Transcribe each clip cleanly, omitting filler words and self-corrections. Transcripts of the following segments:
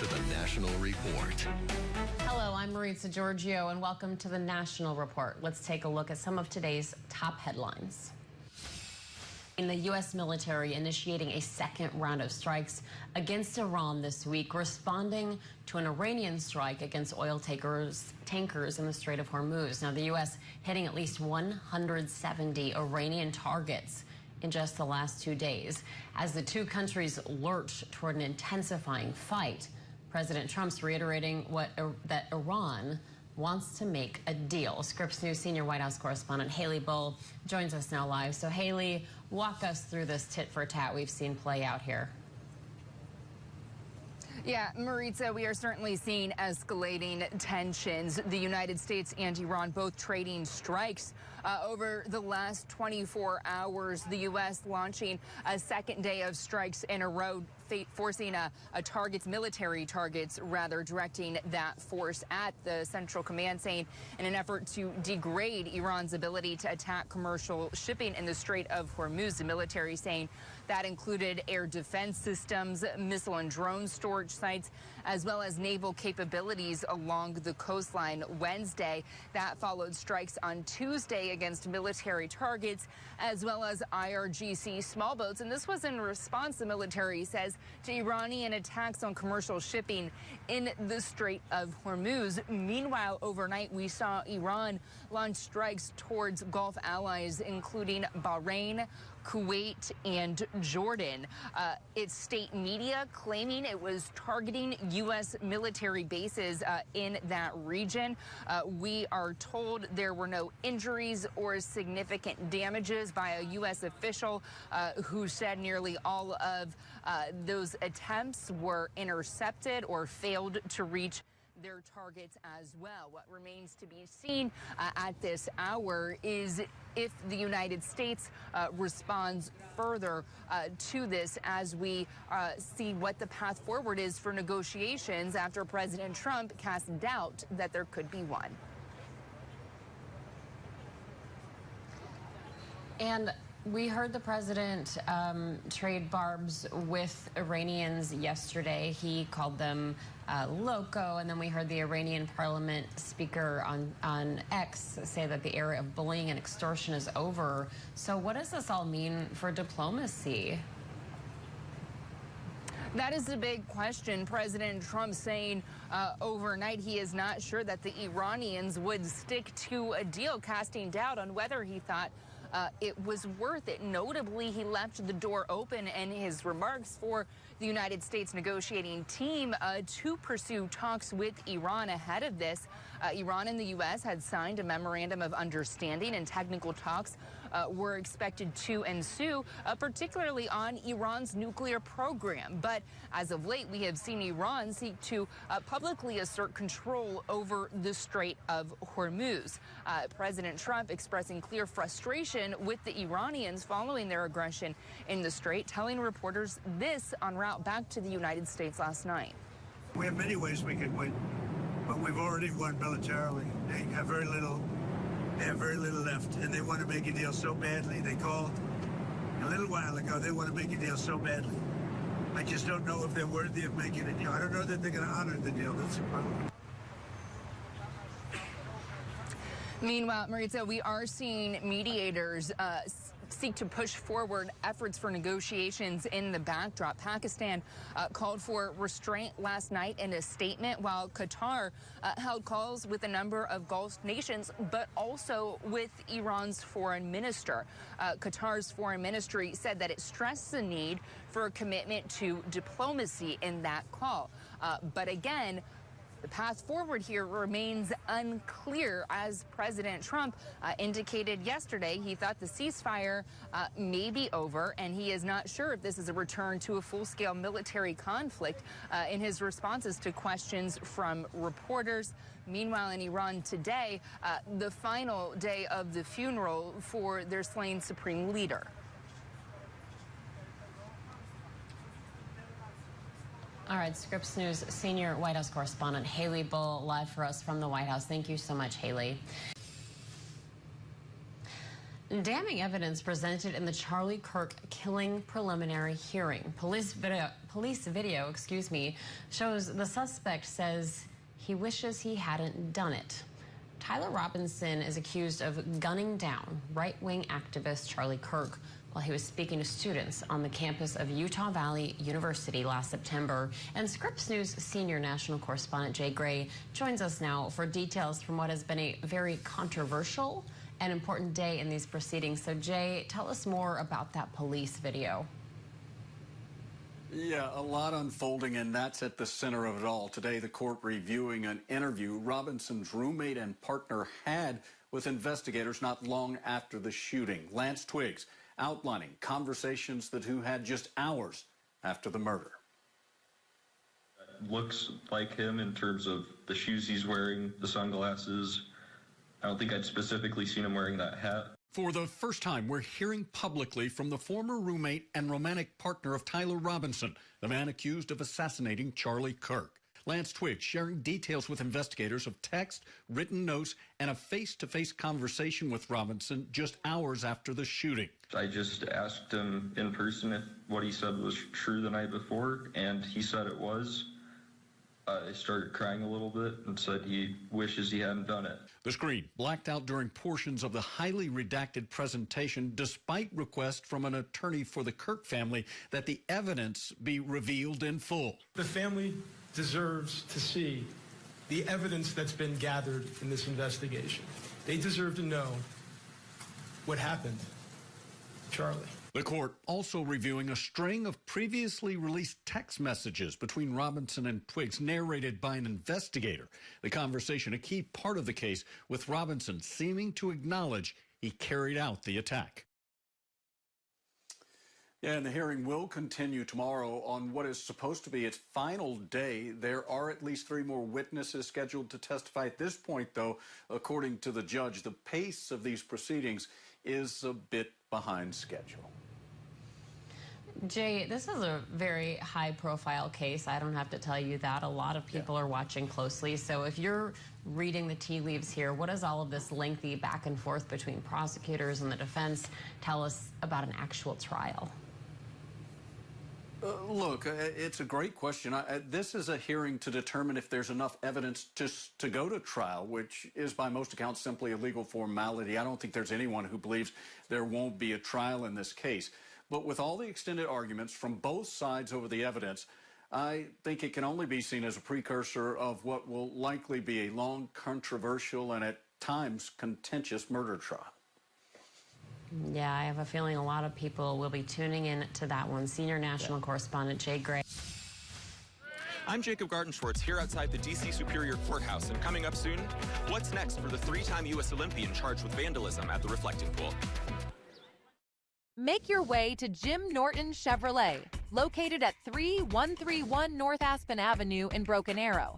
to the National Report. Hello, I'm Maritza Giorgio, and welcome to the National Report. Let's take a look at some of today's top headlines. In the U.S. military initiating a second round of strikes against Iran this week, responding to an Iranian strike against oil tankers in the Strait of Hormuz. Now, the U.S. hitting at least 170 Iranian targets in just the last 2 days. As the two countries lurch toward an intensifying fight, President Trump's reiterating that Iran wants to make a deal. Scripps News senior White House correspondent Haley Bull joins us now live. So Haley, walk us through this tit for tat we've seen play out here. Yeah, Maritza, we are certainly seeing escalating tensions. The United States and Iran both trading strikes over the last 24 hours. The U.S. launching a second day of strikes in a row, forcing military targets, directing that force at the Central Command, saying in an effort to degrade Iran's ability to attack commercial shipping in the Strait of Hormuz. The military saying that included air defense systems, missile and drone storage sites, as well as naval capabilities along the coastline. Wednesday, that followed strikes on Tuesday against military targets, as well as IRGC small boats. And this was in response, the military says, to Iranian attacks on commercial shipping in the Strait of Hormuz. Meanwhile, overnight, we saw Iran launch strikes towards Gulf allies, including Bahrain, Kuwait, and Jordan. Its state media claiming it was targeting U.S. military bases in that region. We are told there were no injuries or significant damages by a U.S. official who said nearly all of those attempts were intercepted or failed to reach their targets as well. What remains to be seen at this hour is if the United States responds further to this, as we see what the path forward is for negotiations after President Trump cast doubt that there could be one. And we heard the president trade barbs with Iranians yesterday. He called them loco, and then we heard the Iranian parliament speaker on X say that the era of bullying and extortion is over. So what does this all mean for diplomacy? That is the big question. President Trump saying overnight he is not sure that the Iranians would stick to a deal, casting doubt on whether he thought it was worth it. Notably, he left the door open in his remarks for the United States negotiating team to pursue talks with Iran ahead of this. Iran and the U.S. had signed a memorandum of understanding, and technical talks were expected to ensue, particularly on Iran's nuclear program. But as of late, we have seen Iran seek to publicly assert control over the Strait of Hormuz. President Trump expressing clear frustration with the Iranians following their aggression in the Strait, telling reporters this en route back to the United States last night. We have many ways we can win, but we've already won militarily. They have very little left, and they want to make a deal so badly. They called a little while ago. They want to make a deal so badly. I just don't know if they're worthy of making a deal. I don't know that they're going to honor the deal. That's the problem. Meanwhile, Maritza, we are seeing mediators seek to push forward efforts for negotiations in the backdrop. Pakistan called for restraint last night in a statement, while Qatar held calls with a number of Gulf nations, but also with Iran's foreign minister. Qatar's foreign ministry said that it stressed the need for a commitment to diplomacy in that call. But again, the path forward here remains unclear, as President Trump indicated yesterday. He thought the ceasefire may be over, and he is not sure if this is a return to a full-scale military conflict in his responses to questions from reporters. Meanwhile, in Iran today, the final day of the funeral for their slain supreme leader. All right, Scripps News senior White House correspondent Haley Bull live for us from the White House. Thank you so much, Haley. Damning evidence presented in the Charlie Kirk killing preliminary hearing. Police video, shows the suspect says he wishes he hadn't done it. Tyler Robinson is accused of gunning down right-wing activist Charlie Kirk while he was speaking to students on the campus of Utah Valley University last September. And Scripps News senior national correspondent Jay Gray joins us now for details from what has been a very controversial and important day in these proceedings. So Jay, tell us more about that police video. Yeah, a lot unfolding, and that's at the center of it all. Today, the court reviewing an interview Robinson's roommate and partner had with investigators not long after the shooting. Lance Twiggs outlining conversations the two had just hours after the murder. Looks like him in terms of the shoes he's wearing, the sunglasses. I don't think I'd specifically seen him wearing that hat. For the first time, we're hearing publicly from the former roommate and romantic partner of Tyler Robinson, the man accused of assassinating Charlie Kirk. Lance Twiggs sharing details with investigators of text, written notes, and a face-to-face conversation with Robinson just hours after the shooting. I just asked him in person if what he said was true the night before, and he said it was. I started crying a little bit and said he wishes he hadn't done it. The screen blacked out during portions of the highly redacted presentation, despite requests from an attorney for the Kirk family that the evidence be revealed in full. The family deserves to see the evidence that's been gathered in this investigation. They deserve to know what happened to Charlie. The court also reviewing a string of previously released text messages between Robinson and Twiggs narrated by an investigator. The conversation, a key part of the case, with Robinson seeming to acknowledge he carried out the attack. Yeah, and the hearing will continue tomorrow on what is supposed to be its final day. There are at least 3 more witnesses scheduled to testify at this point, though, according to the judge. The pace of these proceedings is a bit behind schedule. Jay, this is a very high-profile case. I don't have to tell you that. A lot of people are watching closely. So if you're reading the tea leaves here, what does all of this lengthy back and forth between prosecutors and the defense tell us about an actual trial? Look, it's a great question. This is a hearing to determine if there's enough evidence to go to trial, which is by most accounts simply a legal formality. I don't think there's anyone who believes there won't be a trial in this case. But with all the extended arguments from both sides over the evidence, I think it can only be seen as a precursor of what will likely be a long, controversial, and at times contentious murder trial. Yeah, I have a feeling a lot of people will be tuning in to that one. Senior national correspondent Jay Gray. I'm Jacob Gartenschwartz here outside the D.C. Superior Courthouse, and coming up soon, what's next for the 3-time U.S. Olympian charged with vandalism at the reflecting pool? Make your way to Jim Norton Chevrolet, located at 3131 North Aspen Avenue in Broken Arrow.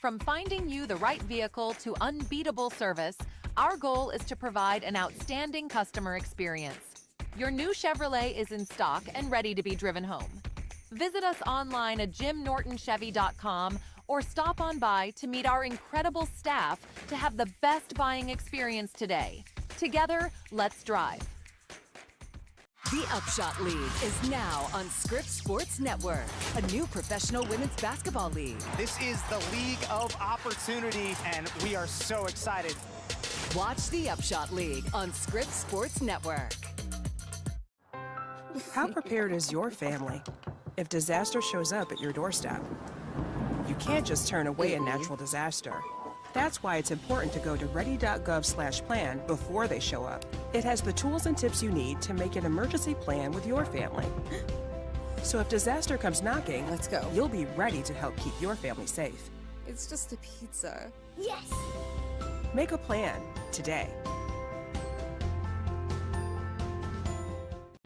From finding you the right vehicle to unbeatable service, our goal is to provide an outstanding customer experience. Your new Chevrolet is in stock and ready to be driven home. Visit us online at jimnortonchevy.com or stop on by to meet our incredible staff to have the best buying experience today. Together, let's drive. The Upshot League is now on Scripps Sports Network, a new professional women's basketball league. This is the league of opportunity, and we are so excited. Watch the Upshot League on Scripps Sports Network. How prepared is your family if disaster shows up at your doorstep? You can't just turn away a natural disaster. That's why it's important to go to ready.gov/plan before they show up. It has the tools and tips you need to make an emergency plan with your family. So if disaster comes knocking, let's go. You'll be ready to help keep your family safe. It's just a pizza. Yes! Make a plan today.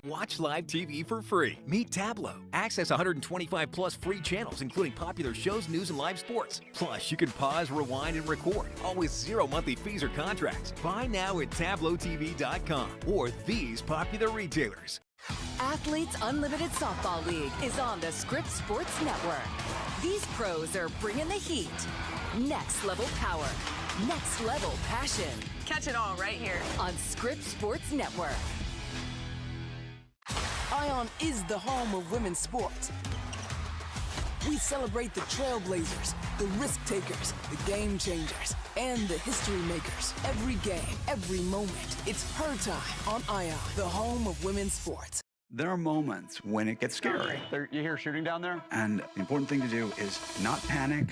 Watch live TV for free. Meet Tablo. Access 125 plus free channels, including popular shows, news, and live sports. Plus, you can pause, rewind, and record. Always 0 monthly fees or contracts. Buy now at TabloTV.com or these popular retailers. Athletes Unlimited Softball League is on the Scripps Sports Network. These pros are bringing the heat. Next level power. next level passion. Catch it all right here on Scripps Sports Network. Ion is the home of women's sports. We celebrate the trailblazers, the risk takers, the game changers, and the history makers. Every game, every moment, it's her time on Ion, the home of women's sports. There are moments when it gets scary. You hear shooting down there? And the important thing to do is not panic,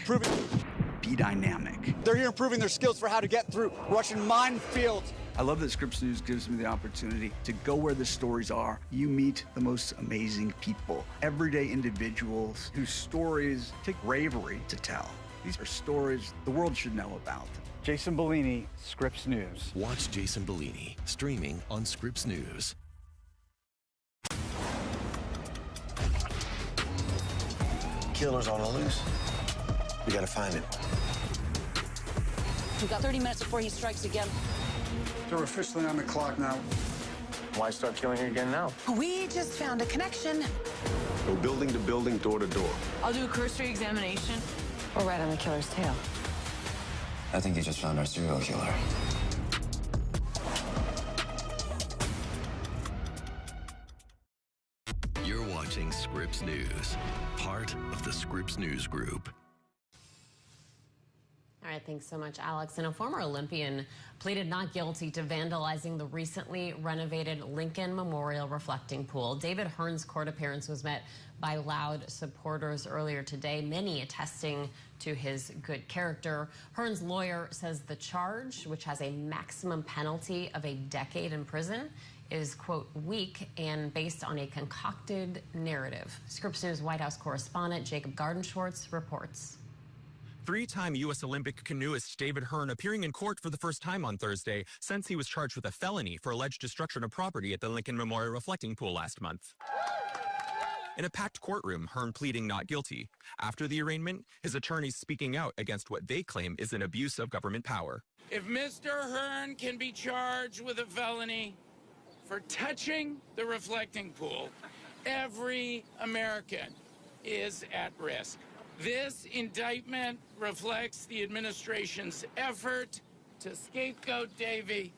be dynamic. They're here improving their skills for how to get through Russian minefields. I love that Scripps News gives me the opportunity to go where the stories are. You meet the most amazing people, everyday individuals whose stories take bravery to tell. These are stories the world should know about. Jason Bellini, Scripps News. Watch Jason Bellini, streaming on Scripps News. Killer's on the loose. We gotta find him. We've got 30 minutes before he strikes again. So we're officially on the clock now. Why start killing again now? We just found a connection. Go building to building, door to door. I'll do a cursory examination. We're right on the killer's tail. I think you just found our serial killer. You're watching Scripps News, part of the Scripps News Group. All right, thanks so much, Alex. And a former Olympian pleaded not guilty to vandalizing the recently renovated Lincoln Memorial reflecting pool. David Hearn's court appearance was met by loud supporters earlier today, many attesting to his good character. Hearn's lawyer says the charge, which has a maximum penalty of a decade in prison, is, quote, weak and based on a concocted narrative. Scripps News White House correspondent Jacob Gardenschwartz reports. Three-time U.S. Olympic canoeist David Hearn appearing in court for the first time on Thursday since he was charged with a felony for alleged destruction of property at the Lincoln Memorial reflecting pool last month. In a packed courtroom, Hearn pleading not guilty. After the arraignment, his attorneys speaking out against what they claim is an abuse of government power. If Mr. Hearn can be charged with a felony for touching the reflecting pool, every American is at risk. This indictment reflects the administration's effort to scapegoat Davy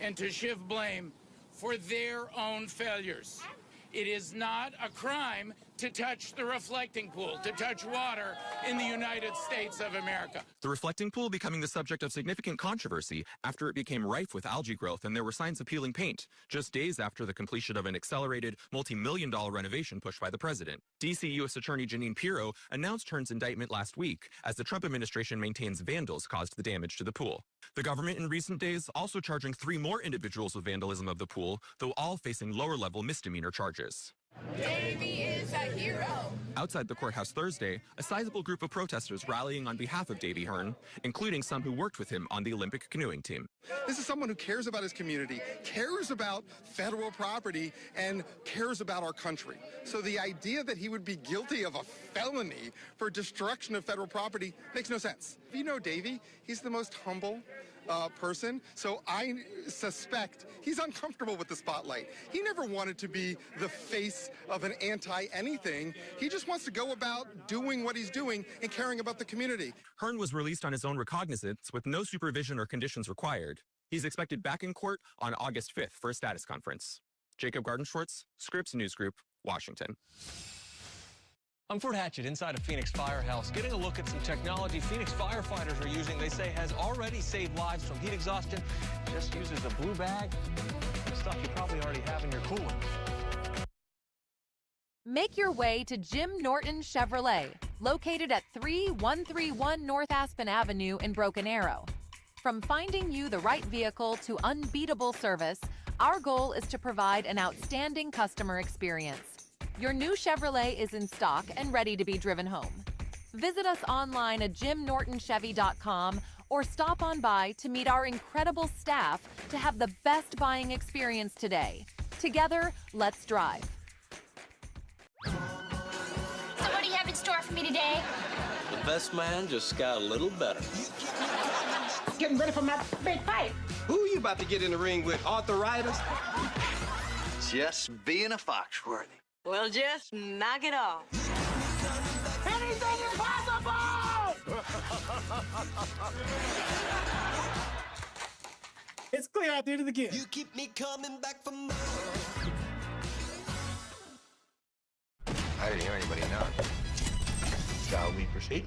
and to shift blame for their own failures. It is not a crime to touch the reflecting pool, to touch water in the United States of America. The reflecting pool becoming the subject of significant controversy after it became rife with algae growth and there were signs of peeling paint, just days after the completion of an accelerated multi-million-dollar renovation pushed by the president. D.C. U.S. Attorney Jeanine Pirro announced Hearn's indictment last week as the Trump administration maintains vandals caused the damage to the pool. The government in recent days also charging 3 more individuals with vandalism of the pool, though all facing lower-level misdemeanor charges. Davy is a hero. Outside the courthouse Thursday, a sizable group of protesters rallying on behalf of Davy Hearn, including some who worked with him on the Olympic canoeing team. This is someone who cares about his community, cares about federal property, and cares about our country. So the idea that he would be guilty of a felony for destruction of federal property makes no sense. If you know Davy, he's the most humble person, so I suspect he's uncomfortable with the spotlight. He never wanted to be the face of an anti-anything. He just wants to go about doing what he's doing and caring about the community. Hearn was released on his own recognizance with no supervision or conditions required. He's expected back in court on August 5th for a status conference. Jacob Gardenschwartz, Scripps News Group, Washington. I'm Fort Hatchett inside a Phoenix firehouse, getting a look at some technology Phoenix firefighters are using. They say has already saved lives from heat exhaustion. Just uses a blue bag, stuff you probably already have in your cooler. Make your way to Jim Norton Chevrolet, located at 3131 North Aspen Avenue in Broken Arrow. From finding you the right vehicle to unbeatable service, our goal is to provide an outstanding customer experience. Your new Chevrolet is in stock and ready to be driven home. Visit us online at jimnortonchevy.com or stop on by to meet our incredible staff to have the best buying experience today. Together, let's drive. So what do you have in store for me today? The best man just got a little better. Getting ready for my big fight. Who are you about to get in the ring with, arthritis? Just being a Foxworthy. Well, just knock it off. Anything is possible! out there to the game. You keep me coming back for more. I didn't hear anybody knock. Shall we proceed?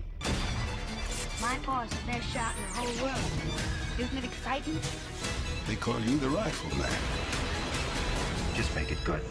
My pa's the best shot in the whole world. Isn't it exciting? They call you the rifle man. Just make it good.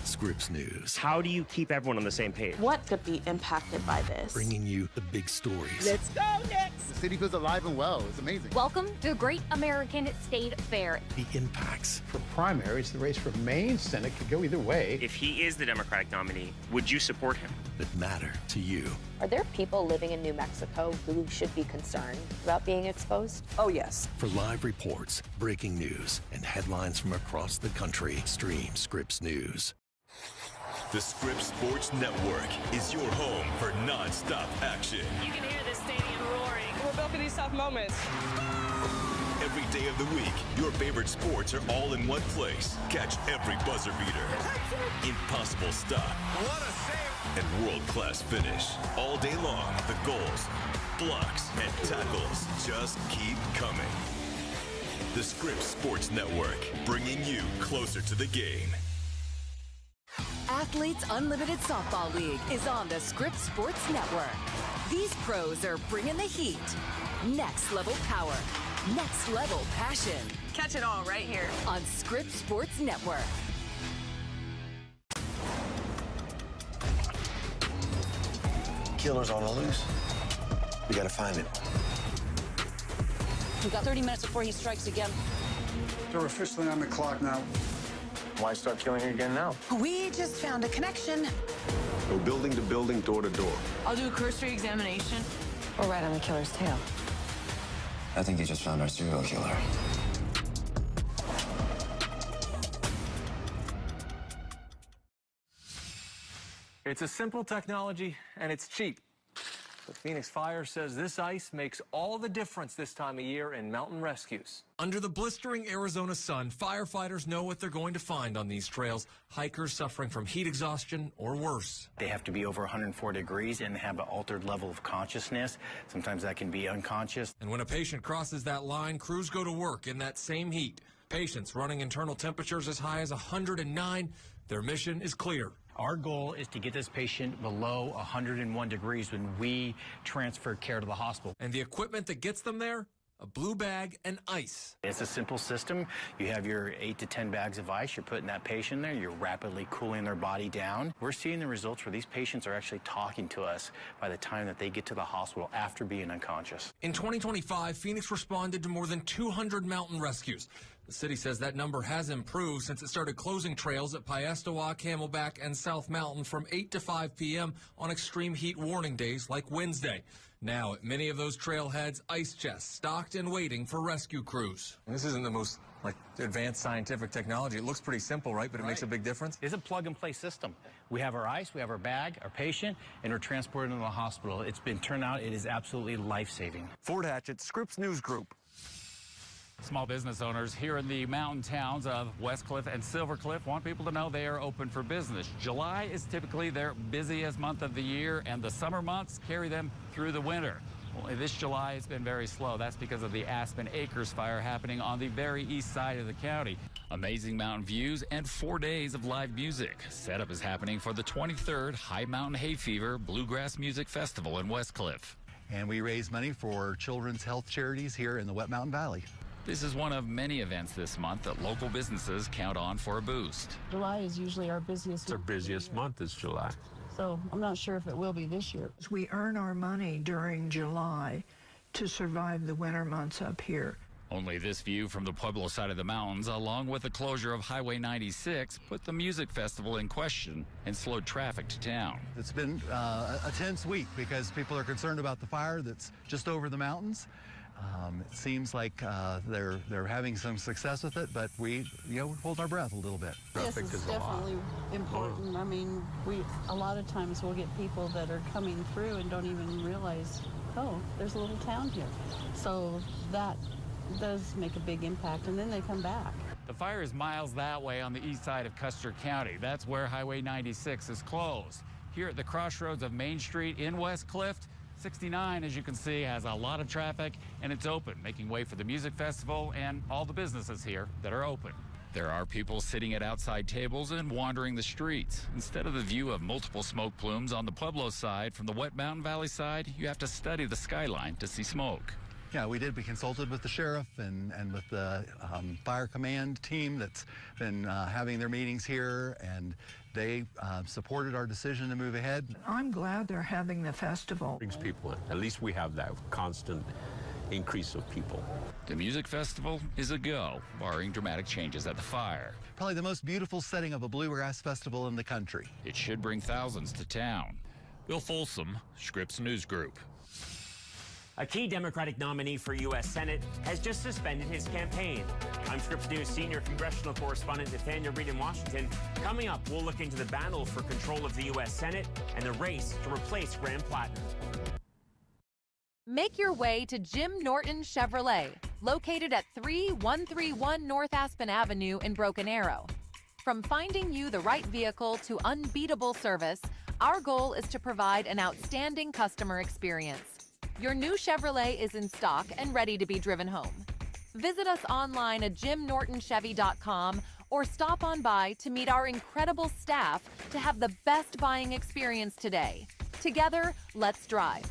Scripps News. How do you keep everyone on the same page? What could be impacted by this? Bringing you the big stories. Let's go next! The city feels alive and well. It's amazing. Welcome to the Great American State Fair. The impacts. For primaries, the race for Maine Senate could go either way. If he is the Democratic nominee, would you support him? That matter to you. Are there people living in New Mexico who should be concerned about being exposed? Oh, yes. For live reports, breaking news, and headlines from across the country, stream Scripps News. The Scripps Sports Network is your home for non-stop action. You can hear the stadium roaring. We're built for these tough moments. Every day of the week, your favorite sports are all in one place. Catch every buzzer beater, impossible stop, What a save! and world-class finish. All day long, the goals, blocks, and tackles just keep coming. The Scripps Sports Network, bringing you closer to the game. Athletes Unlimited Softball League is on the Scripps Sports Network. These pros are bringing the heat. Next level power. Next level passion. Catch it all right here on Scripps Sports Network. Killer's on the loose. We gotta find him. We've got 30 minutes before he strikes again. They're officially on the clock now. Why start killing again now? We just found a connection. Go building to building, door to door. I'll do a cursory examination. Or right on the killer's tail. I think you just found our serial killer. It's a simple technology, and it's cheap. The Phoenix Fire says this ice makes all the difference this time of year in mountain rescues. Under the blistering Arizona sun, firefighters know what they're going to find on these trails. Hikers suffering from heat exhaustion or worse. They have to be over 104 degrees and have an altered level of consciousness. Sometimes that can be unconscious. And when a patient crosses that line, crews go to work in that same heat. Patients running internal temperatures as high as 109. Their mission is clear. Our goal is to get this patient below 101 degrees when we transfer care to the hospital. And the equipment that gets them there? A blue bag and ice. It's a simple system. You have your 8 to 10 bags of ice. You're putting that patient there. You're rapidly cooling their body down. We're seeing the results where these patients are actually talking to us by the time that they get to the hospital after being unconscious. In 2025, Phoenix responded to more than 200 mountain rescues. The city says that number has improved since it started closing trails at Piestewa, Camelback, and South Mountain from 8 to 5 p.m. on extreme heat warning days like Wednesday. Now, at many of those trailheads, ice chests stocked and waiting for rescue crews. This isn't the most advanced scientific technology. It looks pretty simple, right? But it makes a big difference. It's a plug-and-play system. We have our ice, we have our bag, our patient, and we're transported to the hospital. It's been turned out, it is absolutely life-saving. Fort Hatchett, Scripps News Group. Small business owners here in the mountain towns of Westcliff and Silvercliff want people to know they are open for business. July is typically their busiest month of the year, and the summer months carry them through the winter. Well, this July has been very slow. That's because of the Aspen Acres fire happening on the very east side of the county. Amazing mountain views and 4 days of live music. Setup is happening for the 23rd High Mountain Hay Fever Bluegrass Music Festival in Westcliff. And we raise money for children's health charities here in the Wet Mountain Valley. This is one of many events this month that local businesses count on for a boost. July is usually our busiest. Our busiest month is July. So I'm not sure if it will be this year. We earn our money during July to survive the winter months up here. Only this view from the Pueblo side of the mountains, along with the closure of Highway 96, put the music festival in question and slowed traffic to town. It's been a tense week because people are concerned about the fire that's just over the mountains. It seems like they're having some success with it, but we hold our breath a little bit. Yes, it's definitely important. I mean, a lot of times we'll get people that are coming through and don't even realize, oh, there's a little town here. So that does make a big impact, and then they come back. The fire is miles that way on the east side of Custer County. That's where Highway 96 is closed. Here at the crossroads of Main Street in Westcliff, 69, as you can see, has a lot of traffic, and it's open, making way for the music festival and all the businesses here that are open. There are people sitting at outside tables and wandering the streets. Instead of the view of multiple smoke plumes on the Pueblo side, from the Wet Mountain Valley side, you have to study the skyline to see smoke. Yeah, we did. We consulted with the sheriff and with the fire command team that's been having their meetings here, and they supported our decision to move ahead. I'm glad they're having the festival. Brings people in. At least we have that constant increase of people. The music festival is a go, barring dramatic changes at the fire. Probably the most beautiful setting of a bluegrass festival in the country. It should bring thousands to town. Bill Folsom, Scripps News Group. A key Democratic nominee for U.S. Senate has just suspended his campaign. I'm Scripps News senior congressional correspondent Nathaniel Reed in Washington. Coming up, we'll look into the battle for control of the U.S. Senate and the race to replace Graham Platten. Make your way to Jim Norton Chevrolet, located at 3131 North Aspen Avenue in Broken Arrow. From finding you the right vehicle to unbeatable service, our goal is to provide an outstanding customer experience. Your new Chevrolet is in stock and ready to be driven home. Visit us online at jimnortonchevy.com or stop on by to meet our incredible staff to have the best buying experience today. Together, let's drive.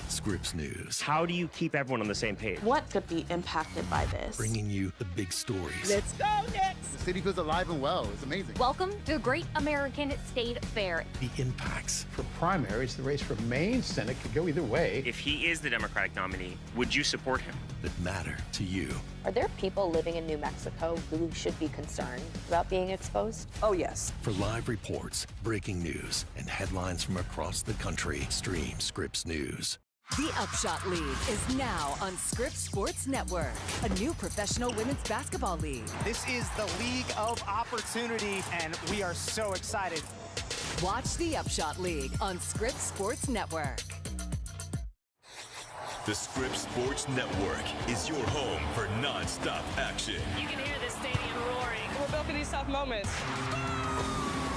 Scripps News. How do you keep everyone on the same page? What could be impacted by this? Bringing you the big stories. Let's go next! The city feels alive and well. It's amazing. Welcome to the Great American State Fair. The impacts. For primaries, the race for Maine Senate could go either way. If he is the Democratic nominee, would you support him? That matter to you. Are there people living in New Mexico who should be concerned about being exposed? Oh, yes. For live reports, breaking news, and headlines from across the country, stream Scripps News. The Upshot League is now on Scripps Sports Network, a new professional women's basketball league. This is the league of opportunity, and we are so excited. Watch the Upshot League on Scripps Sports Network. The Scripps Sports Network is your home for non-stop action. You can hear the stadium roaring. We're built for these tough moments.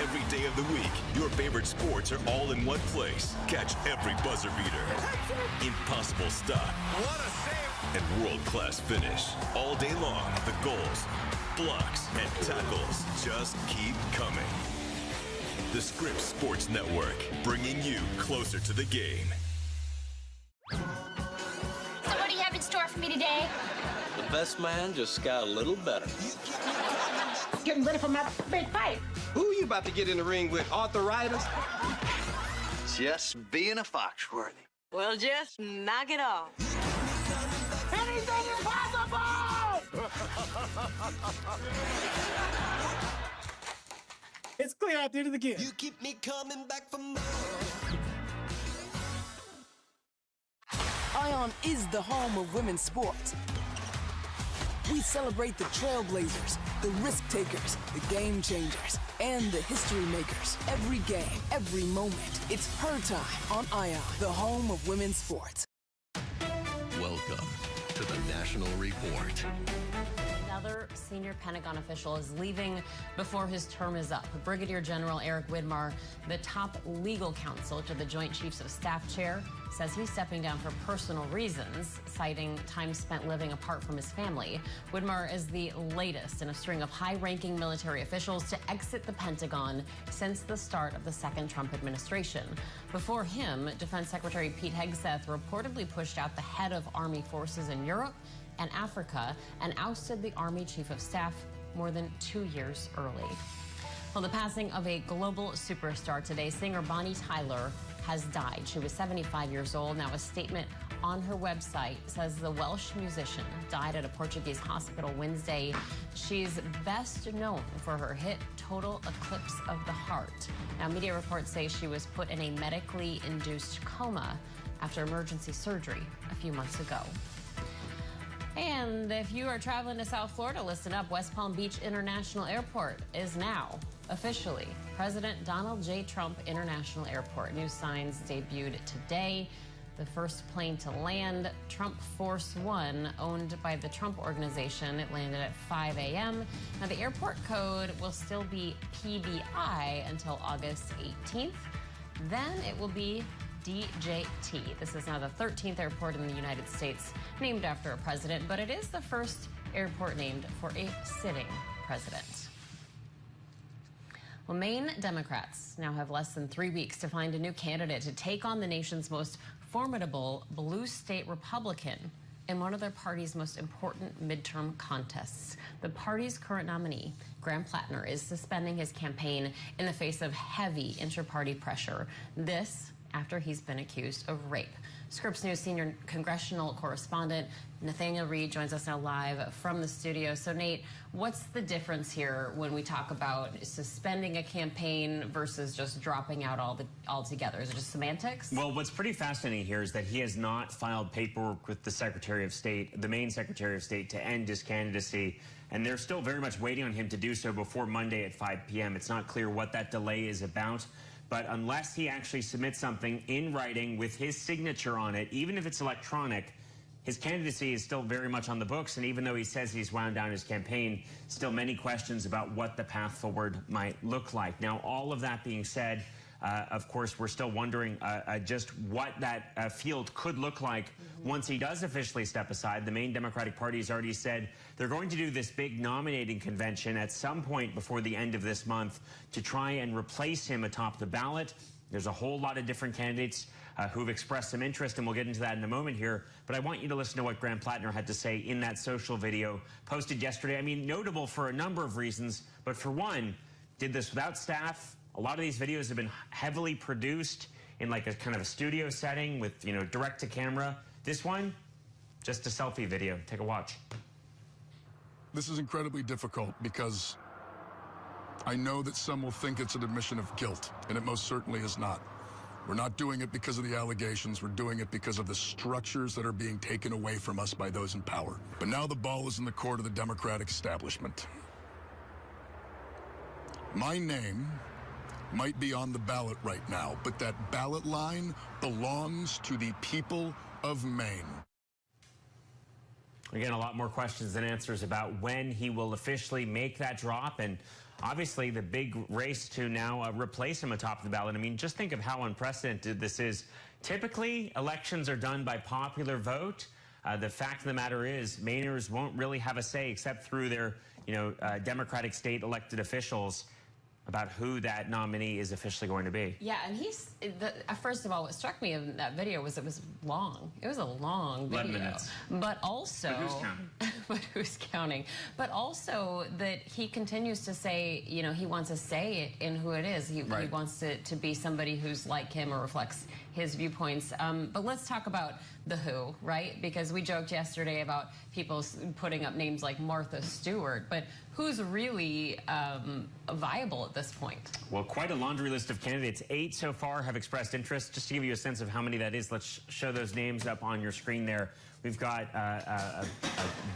Every day of the week, your favorite sports are all in one place. Catch every buzzer beater, impossible stop, What a save! and world-class finish. All day long, the goals, blocks, and tackles just keep coming. The Scripps Sports Network, bringing you closer to the game. So what do you have in store for me today? The best man just got a little better. Getting ready for my big fight. Who are you about to get in the ring with, arthritis? Just being a Foxworthy. Well, just knock it off. Anything is possible! It's clear I did it again. You keep me coming back for more. Ion is the home of women's sports. We celebrate the trailblazers, the risk takers, the game changers, and the history makers. Every game, every moment, it's her time on Ion, the home of women's sports. Welcome to the National Report. Another senior Pentagon official is leaving before his term is up. Brigadier General Eric Widmar, the top legal counsel to the Joint Chiefs of Staff chair, says he's stepping down for personal reasons, citing time spent living apart from his family. Widmar is the latest in a string of high-ranking military officials to exit the Pentagon since the start of the second Trump administration. Before him, Defense Secretary Pete Hegseth reportedly pushed out the head of Army forces in Europe and Africa and ousted the Army Chief of Staff more than 2 years early. Well, the passing of a global superstar today, singer Bonnie Tyler has died. She was 75 years old. Now, a statement on her website says the Welsh musician died at a Portuguese hospital Wednesday. She's best known for her hit Total Eclipse of the Heart. Now, media reports say she was put in a medically induced coma after emergency surgery a few months ago. And if you are traveling to South Florida, listen up. West Palm Beach International Airport is now officially President Donald J. Trump International Airport. New signs debuted today. The first plane to land, Trump Force One, owned by the Trump Organization. It landed at 5 a.m. Now, the airport code will still be PBI until August 18th. Then it will be DJT. This is now the 13th airport in the United States named after a president, but it is the first airport named for a sitting president. Well, Maine Democrats now have less than 3 weeks to find a new candidate to take on the nation's most formidable blue state Republican in one of their party's most important midterm contests. The party's current nominee, Graham Plattner, is suspending his campaign in the face of heavy inter-party pressure. This after he's been accused of rape. Scripps News senior congressional correspondent Nathaniel Reed joins us now live from the studio. So, Nate, what's the difference here when we talk about suspending a campaign versus just dropping out altogether? Is it just semantics? Well, what's pretty fascinating here is that he has not filed paperwork with the Secretary of State, the Maine Secretary of State, to end his candidacy. And they're still very much waiting on him to do so before Monday at 5 p.m. It's not clear what that delay is about. But unless he actually submits something in writing with his signature on it, even if it's electronic, his candidacy is still very much on the books. And even though he says he's wound down his campaign, still many questions about what the path forward might look like. Now, all of that being said, of course, we're still wondering just what that field could look like once he does officially step aside. The Maine Democratic Party has already said they're going to do this big nominating convention at some point before the end of this month to try and replace him atop the ballot. There's a whole lot of different candidates who've expressed some interest, and we'll get into that in a moment here. But I want you to listen to what Graham Plattner had to say in that social video posted yesterday. I mean, notable for a number of reasons, but for one, did this without staff. A lot of these videos have been heavily produced in like a kind of a studio setting with, you know, direct to camera. This one, just a selfie video. Take a watch. This is incredibly difficult because I know that some will think it's an admission of guilt, and it most certainly is not. We're not doing it because of the allegations. We're doing it because of the structures that are being taken away from us by those in power. But now the ball is in the court of the Democratic establishment. My name might be on the ballot right now, but that ballot line belongs to the people of Maine. Again, a lot more questions than answers about when he will officially make that drop, and obviously the big race to now replace him atop the ballot. I mean, just think of how unprecedented this is. Typically, elections are done by popular vote. The fact of the matter is, Mainers won't really have a say except through their, Democratic state elected officials about who that nominee is officially going to be. Yeah, and first of all, what struck me in that video was it was long. It was a long video. 11 minutes. But also... But who's counting? But who's counting? But also that he continues to say, he wants to say it in who it is. He wants it to be somebody who's like him or reflects his viewpoints. But let's talk about the who, right? Because we joked yesterday about people putting up names like Martha Stewart, but who's really viable at this point? Well, quite a laundry list of candidates. 8 so far have expressed interest. Just to give you a sense of how many that is, let's show those names up on your screen there. We've got a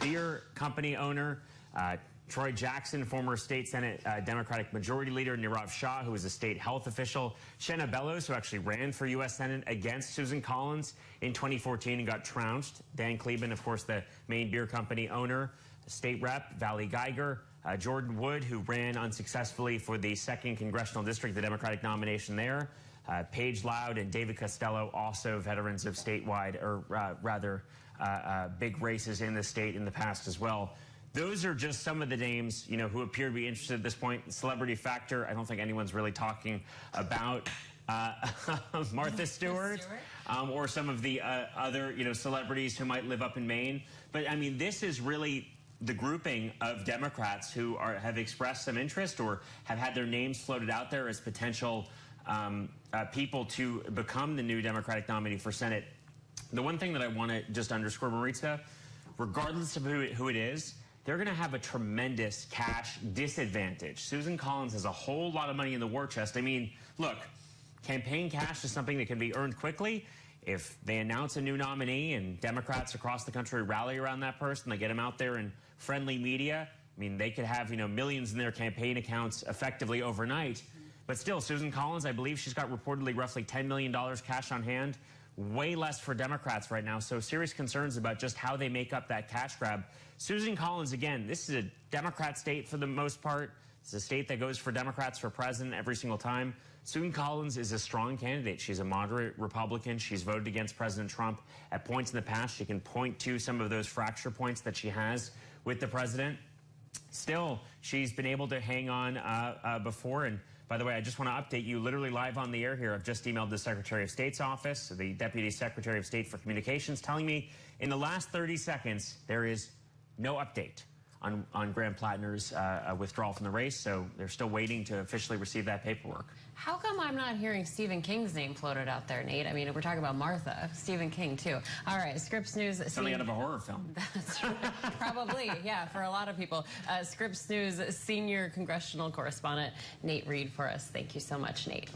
beer company owner, Troy Jackson, former state Senate Democratic Majority Leader, Nirav Shah, who was a state health official, Shenna Bellows, who actually ran for U.S. Senate against Susan Collins in 2014 and got trounced, Dan Kleben, of course, the Maine beer company owner, state rep, Valley Geiger, Jordan Wood, who ran unsuccessfully for the 2nd Congressional District, the Democratic nomination there, Paige Loud and David Costello, also veterans of statewide, or rather big races in the state in the past as well. Those are just some of the names, who appear to be interested at this point. Celebrity factor, I don't think anyone's really talking about Martha Stewart or some of the other, celebrities who might live up in Maine. But, I mean, this is really the grouping of Democrats who have expressed some interest or have had their names floated out there as potential people to become the new Democratic nominee for Senate. The one thing that I want to just underscore, Maritza, regardless of who it is, they're going to have a tremendous cash disadvantage. Susan Collins has a whole lot of money in the war chest. I mean, look, campaign cash is something that can be earned quickly. If they announce a new nominee and Democrats across the country rally around that person, they get him out there in friendly media, I mean, they could have, millions in their campaign accounts effectively overnight. But still, Susan Collins, I believe she's got reportedly roughly $10 million cash on hand. Way less for Democrats right now, so serious concerns about just how they make up that cash grab. Susan Collins, again, this is a Democrat state for the most part. It's a state that goes for Democrats for president every single time. Susan Collins is a strong candidate. She's a moderate Republican. She's voted against President Trump at points in the past. She can point to some of those fracture points that she has with the president. Still, she's been able to hang on before. And by the way, I just want to update you literally live on the air here. I've just emailed the Secretary of State's office, the Deputy Secretary of State for Communications, telling me in the last 30 seconds there is no update on Graham Plattner's withdrawal from the race. So they're still waiting to officially receive that paperwork. How come I'm not hearing Stephen King's name floated out there, Nate? I mean, we're talking about Martha, Stephen King, too. All right, Scripps News. Something out of a horror film. That's right. Probably, yeah, for a lot of people. Scripps News senior congressional correspondent Nate Reed for us. Thank you so much, Nate.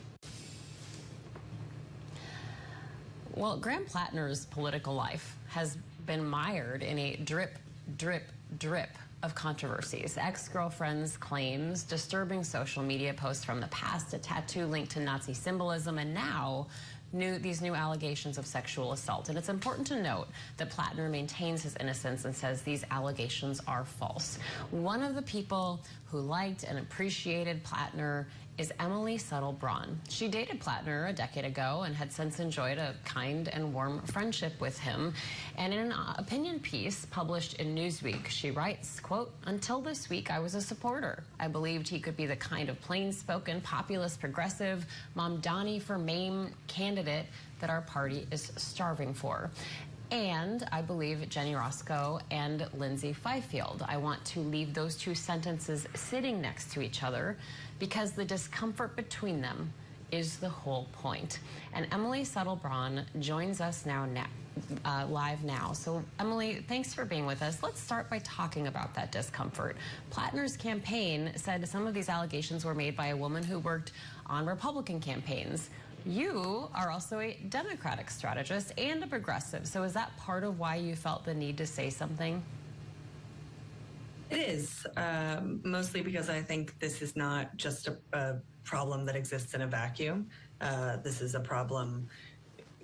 Well, Graham Plattner's political life has been mired in a drip, drip, drip of controversies. Ex-girlfriend's claims, disturbing social media posts from the past, a tattoo linked to Nazi symbolism, and now these new allegations of sexual assault. And it's important to note that Plattner maintains his innocence and says these allegations are false. One of the people who liked and appreciated Plattner is Emily Settle-Braun. She dated Plattner a decade ago and had since enjoyed a kind and warm friendship with him. And in an opinion piece published in Newsweek, she writes, quote, "Until this week, I was a supporter. I believed he could be the kind of plain-spoken, populist, progressive, Mamdani for Maine candidate that our party is starving for. And I believe Jenny Roscoe and Lindsay Fifield. I want to leave those two sentences sitting next to each other because the discomfort between them is the whole point." And Emily Settle-Braun joins us now, live now. So, Emily, thanks for being with us. Let's start by talking about that discomfort. Plattner's campaign said some of these allegations were made by a woman who worked on Republican campaigns. You are also a Democratic strategist and a progressive. So is that part of why you felt the need to say something? It is, mostly because I think this is not just a problem that exists in a vacuum. This is a problem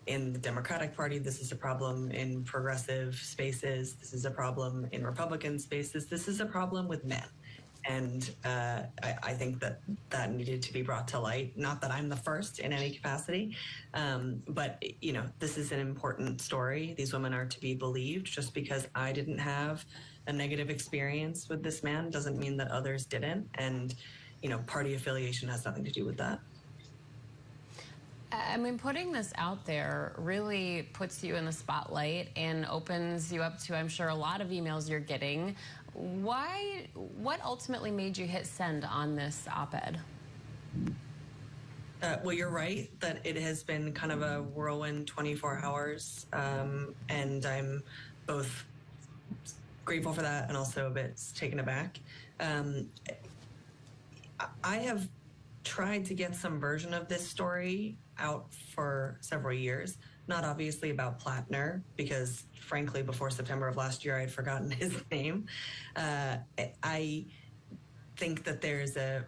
in the Democratic Party. This is a problem in progressive spaces. This is a problem in Republican spaces. This is a problem with men. And I think that needed to be brought to light. Not that I'm the first in any capacity, but, you know, this is an important story. These women are to be believed. Just because I didn't have a negative experience with this man doesn't mean that others didn't. And, you know, party affiliation has nothing to do with that. I mean, putting this out there really puts you in the spotlight and opens you up to, I'm sure, a lot of emails you're getting. What ultimately made you hit send on this op-ed? Well, you're right that it has been kind of a whirlwind 24 hours, and I'm both grateful for that and also a bit taken aback. I have tried to get some version of this story out for several years, not obviously about Plattner, because frankly, before September of last year, I had forgotten his name. I think that there's a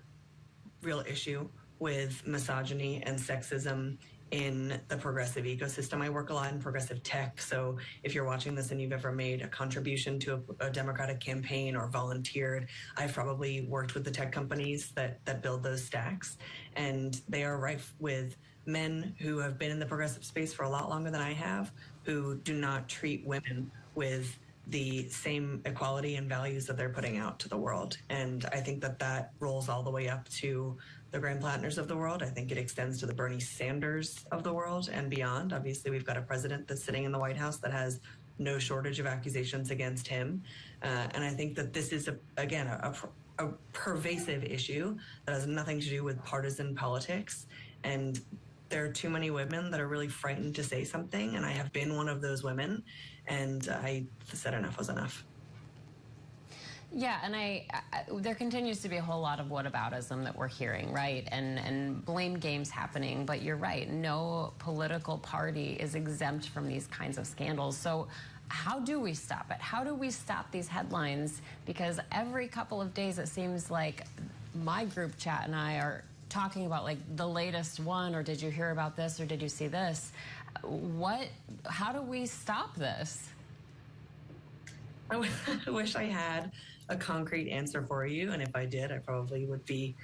real issue with misogyny and sexism in the progressive ecosystem. I work a lot in progressive tech, so if you're watching this and you've ever made a contribution to a Democratic campaign or volunteered, I've probably worked with the tech companies that build those stacks, and they are rife with men who have been in the progressive space for a lot longer than I have, who do not treat women with the same equality and values that they're putting out to the world. And I think that rolls all the way up to the Graham Plattners of the world. I think it extends to the Bernie Sanders of the world and beyond. Obviously, we've got a president that's sitting in the White House that has no shortage of accusations against him. And I think that this is, again, a pervasive issue that has nothing to do with partisan politics. And there are too many women that are really frightened to say something, and I have been one of those women, and I said enough was enough. Yeah, and there continues to be a whole lot of whataboutism that we're hearing, right? And blame games happening, but you're right, no political party is exempt from these kinds of scandals. So how do we stop it? How do we stop these headlines? Because every couple of days it seems like my group chat and I are talking about like the latest one, or did you hear about this, or did you see this? How do we stop this? I wish I had a concrete answer for you. And if I did, I probably would be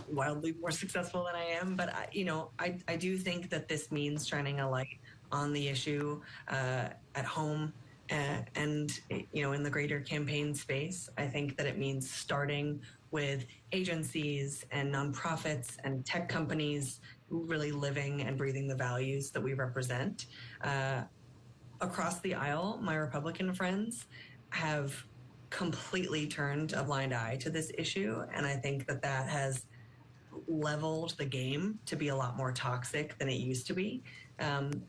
wildly more successful than I am. But, I do think that this means shining a light on the issue at home and in the greater campaign space. I think that it means starting with agencies and nonprofits and tech companies really living and breathing the values that we represent. Across the aisle, my Republican friends have completely turned a blind eye to this issue, and I think that has leveled the game to be a lot more toxic than it used to be.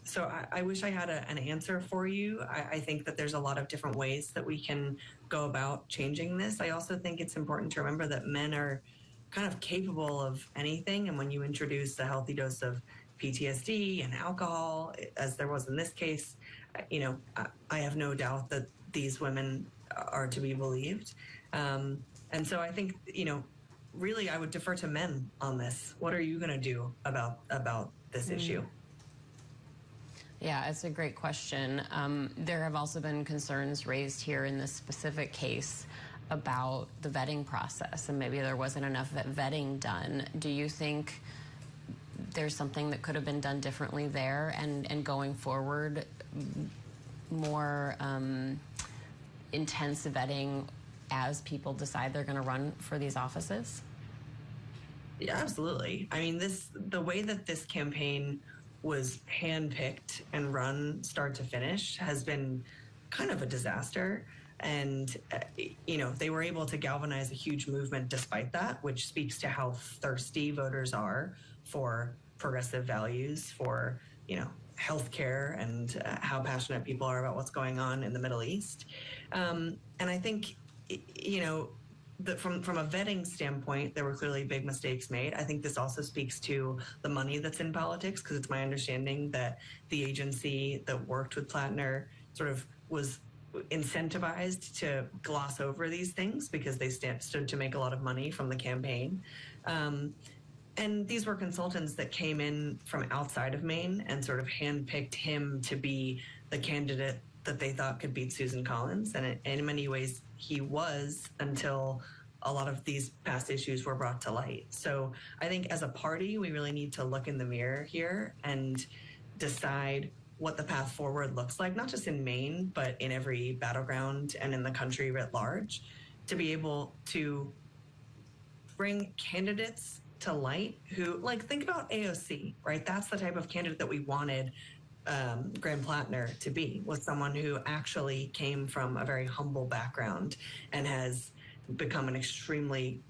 So I wish I had an answer for you. I think that there's a lot of different ways that we can go about changing this. I also think it's important to remember that men are kind of capable of anything. And when you introduce a healthy dose of PTSD and alcohol, as there was in this case, I have no doubt that these women are to be believed. And so I think, really I would defer to men on this. What are you going to do about this issue? Yeah, it's a great question. There have also been concerns raised here in this specific case about the vetting process, and maybe there wasn't enough vetting done. Do you think there's something that could have been done differently there, and going forward, more intense vetting as people decide they're going to run for these offices? Yeah, absolutely. I mean, the way that this campaign was handpicked and run start to finish has been kind of a disaster. And, they were able to galvanize a huge movement despite that, which speaks to how thirsty voters are for progressive values, for, healthcare, and how passionate people are about what's going on in the Middle East. And I think, from a vetting standpoint, there were clearly big mistakes made. I think this also speaks to the money that's in politics, because it's my understanding that the agency that worked with Plattner sort of was incentivized to gloss over these things because they stood to make a lot of money from the campaign. And these were consultants that came in from outside of Maine and sort of handpicked him to be the candidate that they thought could beat Susan Collins. And in many ways, he was, until a lot of these past issues were brought to light. So I think as a party, we really need to look in the mirror here and decide what the path forward looks like, not just in Maine, but in every battleground and in the country writ large, to be able to bring candidates to light who, think about AOC, right? That's the type of candidate that we wanted Graham Plattner to be, was someone who actually came from a very humble background and has become an extremely,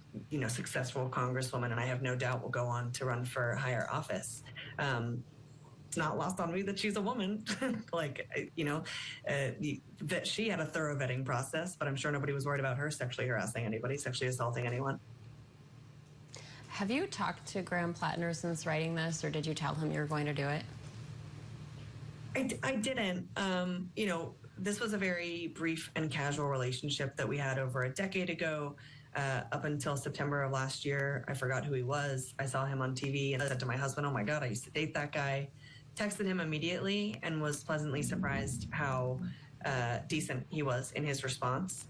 successful congresswoman, and I have no doubt will go on to run for higher office. It's not lost on me that she's a woman, that she had a thorough vetting process, but I'm sure nobody was worried about her sexually harassing anybody, sexually assaulting anyone. Have you talked to Graham Plattner since writing this, or did you tell him you were going to do it? I didn't. This was a very brief and casual relationship that we had over a decade ago. Up until September of last year, I forgot who he was. I saw him on TV and I said to my husband, "Oh my God, I used to date that guy." Texted him immediately and was pleasantly surprised how decent he was in his response.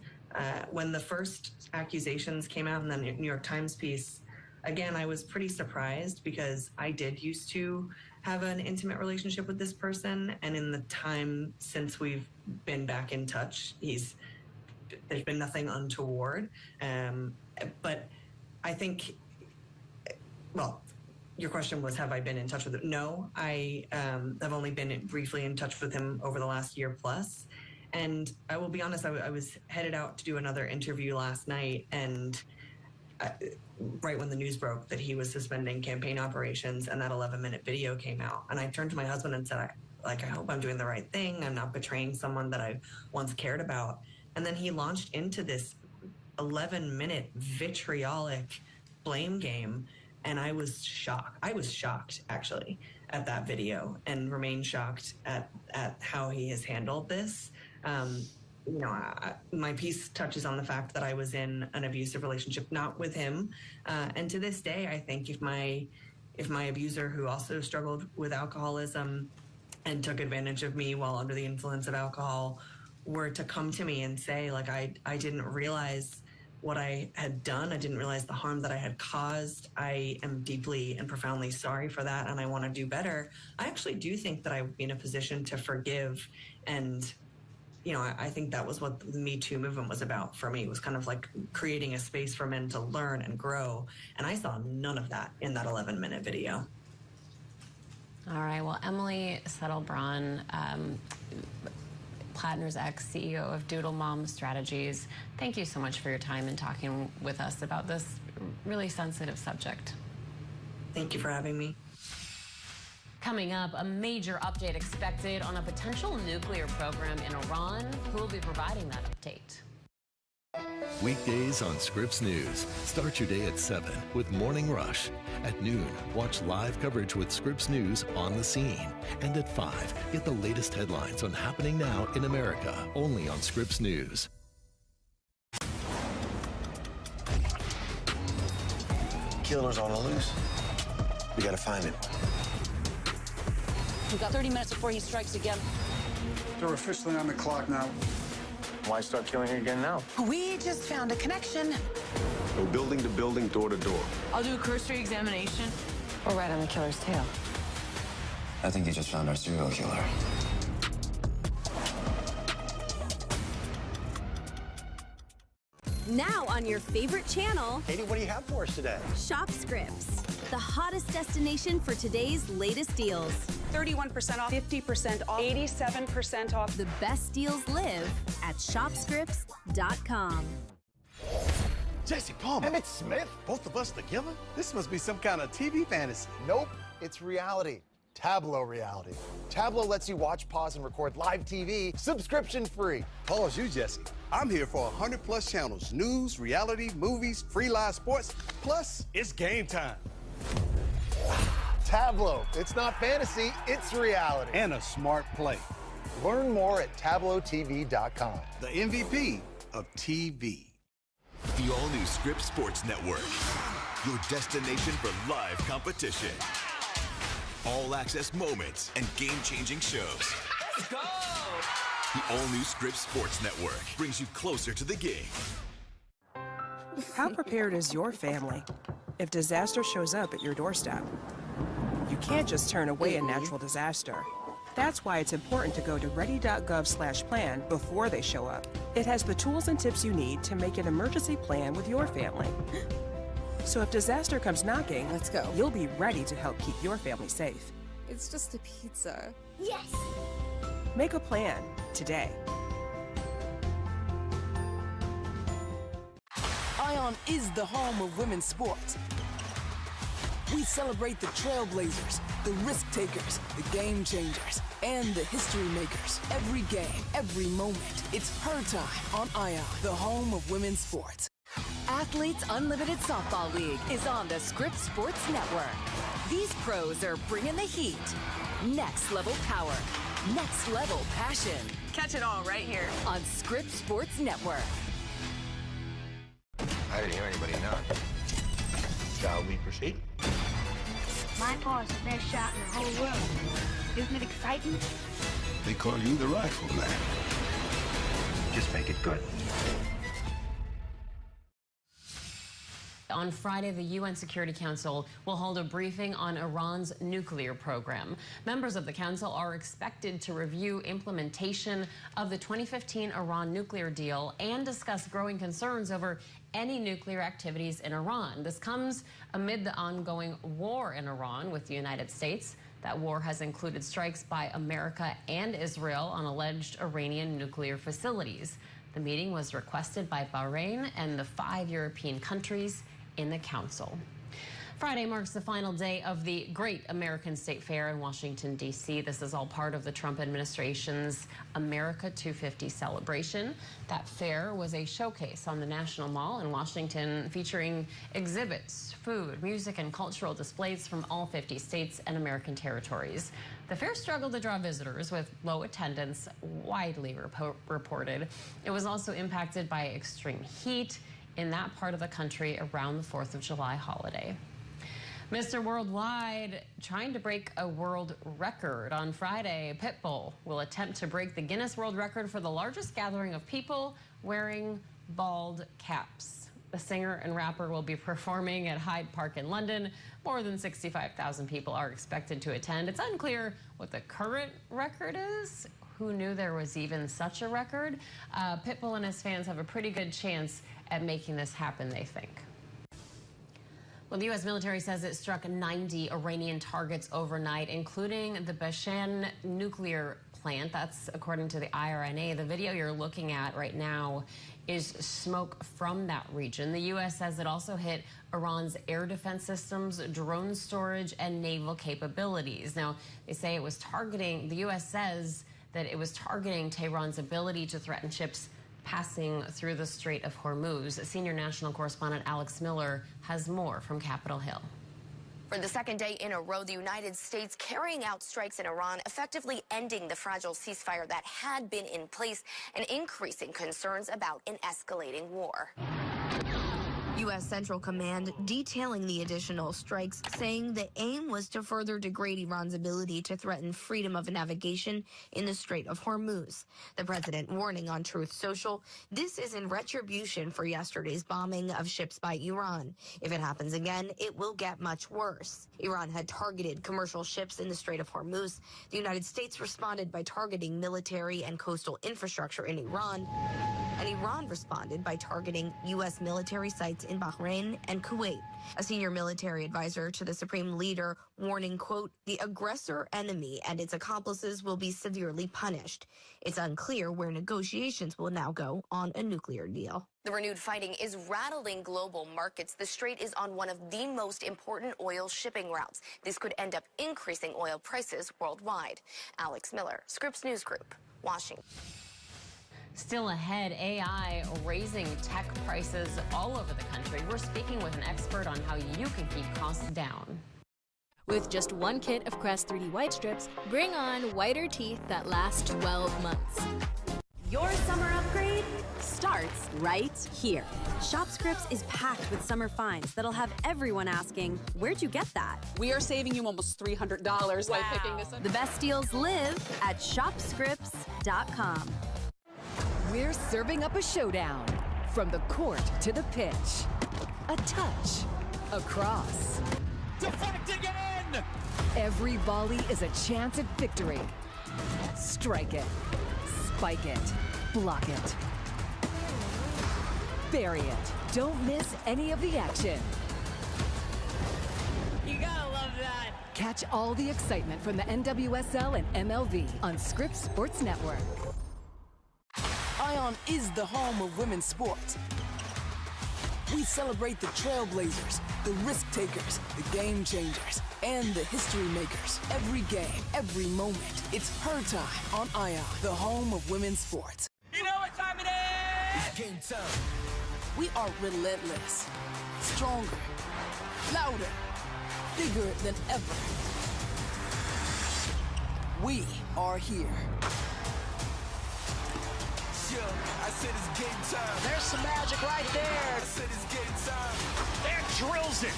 When the first accusations came out in the New York Times piece, again, I was pretty surprised because I did used to have an intimate relationship with this person. And in the time since we've been back in touch, there's been nothing untoward. But I think, your question was, have I been in touch with him? No, I have only been briefly in touch with him over the last year plus. And I will be honest, I was headed out to do another interview last night, and right when the news broke that he was suspending campaign operations, and that 11-minute video came out. And I turned to my husband and said, I hope I'm doing the right thing. I'm not betraying someone that I once cared about. And then he launched into this 11-minute vitriolic blame game. And I was shocked. I was shocked, actually, at that video, and remain shocked at how he has handled this. My piece touches on the fact that I was in an abusive relationship, not with him. And to this day, I think if my abuser, who also struggled with alcoholism and took advantage of me while under the influence of alcohol, were to come to me and say, like, I didn't realize what I had done. I didn't realize the harm that I had caused. I am deeply and profoundly sorry for that, and I want to do better. I actually do think that I would be in a position to forgive. And, you know, I think that was what the Me Too movement was about for me. It was kind of like creating a space for men to learn and grow. And I saw none of that in that 11-minute video. All right. Well, Emily Settle-Braun, Plattner's ex-CEO of Doodle Mom Strategies, thank you so much for your time and talking with us about this really sensitive subject. Thank you for having me. Coming up, a major update expected on a potential nuclear program in Iran. Who will be providing that update? Weekdays on Scripps News. Start your day at 7 with Morning Rush. At noon, watch live coverage with Scripps News on the scene. And at 5, get the latest headlines on happening now in America, only on Scripps News. Killer's on the loose. We gotta find him. We've got 30 minutes before he strikes again. They're officially on the clock now. Why start killing her again now? We just found a connection. Go building to building, door to door. I'll do a cursory examination. We're right on the killer's tail. I think you just found our serial killer. Now on your favorite channel, Katie, what do you have for us today? Shop Scripps, the hottest destination for today's latest deals. 31% off, 50% off, 87% off. The best deals live at shopscripps.com. Jesse Palmer. Emmett Smith? Both of us together? This must be some kind of TV fantasy. Nope, it's reality. Tableau reality. Tableau lets you watch, pause, and record live TV subscription-free. Pause you, Jesse. I'm here for 100+ channels. News, reality, movies, free live sports. Plus, it's game time. Tableau. It's not fantasy, it's reality. And a smart play. Learn more at tableautv.com. The MVP of TV. The all-new Scripps Sports Network. Your destination for live competition. All-access moments and game-changing shows. Let's go! The all-new Scripps Sports Network brings you closer to the game. How prepared is your family if disaster shows up at your doorstep? You can't just turn away a natural disaster. That's why it's important to go to ready.gov/plan before they show up. It has the tools and tips you need to make an emergency plan with your family. So if disaster comes knocking, let's go. You'll be ready to help keep your family safe. It's just a pizza. Yes! Make a plan today. Ion is the home of women's sports. We celebrate the trailblazers, the risk takers, the game changers, and the history makers. Every game, every moment, it's her time on Ion, the home of women's sports. Athletes Unlimited Softball League is on the Scripps Sports Network. These pros are bringing the heat. Next level power. Next level passion. Catch it all right here on Scripps Sports Network. I didn't hear anybody knock. Shall we proceed? My ball's the best shot in the whole world. Isn't it exciting? They call you the rifle man. Just make it good. On Friday, the UN Security Council will hold a briefing on Iran's nuclear program. Members of the council are expected to review implementation of the 2015 Iran nuclear deal and discuss growing concerns over any nuclear activities in Iran. This comes amid the ongoing war in Iran with the United States. That war has included strikes by America and Israel on alleged Iranian nuclear facilities. The meeting was requested by Bahrain and the 5 European countries in the council. Friday marks the final day of the Great American State Fair in Washington, D.C. This is all part of the Trump administration's America 250 celebration. That fair was a showcase on the National Mall in Washington featuring exhibits, food, music, and cultural displays from all 50 states and American territories. The fair struggled to draw visitors with low attendance, widely reported. It was also impacted by extreme heat in that part of the country around the 4th of July holiday. Mr. Worldwide trying to break a world record. On Friday, Pitbull will attempt to break the Guinness World Record for the largest gathering of people wearing bald caps. The singer and rapper will be performing at Hyde Park in London. More than 65,000 people are expected to attend. It's unclear what the current record is. Who knew there was even such a record? Pitbull and his fans have a pretty good chance at making this happen, they think. Well, the U.S. military says it struck 90 Iranian targets overnight, including the Bashan nuclear plant. That's according to the IRNA. The video you're looking at right now is smoke from that region. The U.S. says it also hit Iran's air defense systems, drone storage, and naval capabilities. Now, they say it was targeting, the U.S. says that it was targeting Tehran's ability to threaten ships passing through the Strait of Hormuz. Senior national correspondent Alex Miller has more from Capitol Hill. For the second day in a row, the United States carrying out strikes in Iran, effectively ending the fragile ceasefire that had been in place and increasing concerns about an escalating war. U.S. Central Command detailing the additional strikes, saying the aim was to further degrade Iran's ability to threaten freedom of navigation in the Strait of Hormuz. The president warning on Truth Social, this is in retribution for yesterday's bombing of ships by Iran. If it happens again, it will get much worse. Iran had targeted commercial ships in the Strait of Hormuz. The United States responded by targeting military and coastal infrastructure in Iran. And Iran responded by targeting U.S. military sites in Bahrain and Kuwait. A senior military advisor to the supreme leader warning, quote, the aggressor enemy and its accomplices will be severely punished. It's unclear where negotiations will now go on a nuclear deal. The renewed fighting is rattling global markets. The strait is on one of the most important oil shipping routes. This could end up increasing oil prices worldwide. Alex Miller, Scripps News Group, Washington. Still ahead, AI raising tech prices all over the country. We're speaking with an expert on how you can keep costs down. With just one kit of Crest 3D White Strips, bring on whiter teeth that last 12 months. Your summer upgrade starts right here. Shop Scripps is packed with summer finds that'll have everyone asking, where'd you get that? We are saving you almost $300 by picking this up. The best deals live at shopscripps.com. We're serving up a showdown. From the court to the pitch. A touch. A cross. Deflecting in! Every volley is a chance at victory. Strike it. Spike it. Block it. Bury it. Don't miss any of the action. You gotta love that. Catch all the excitement from the NWSL and MLB on Scripps Sports Network. Ion is the home of women's sports. We celebrate the trailblazers, the risk takers, the game changers, and the history makers. Every game, every moment, it's her time on Ion, the home of women's sports. You know what time it is? It's game time. We are relentless, stronger, louder, bigger than ever. We are here. I said it's game time. There's some magic right there. I said it's game time. There drills it.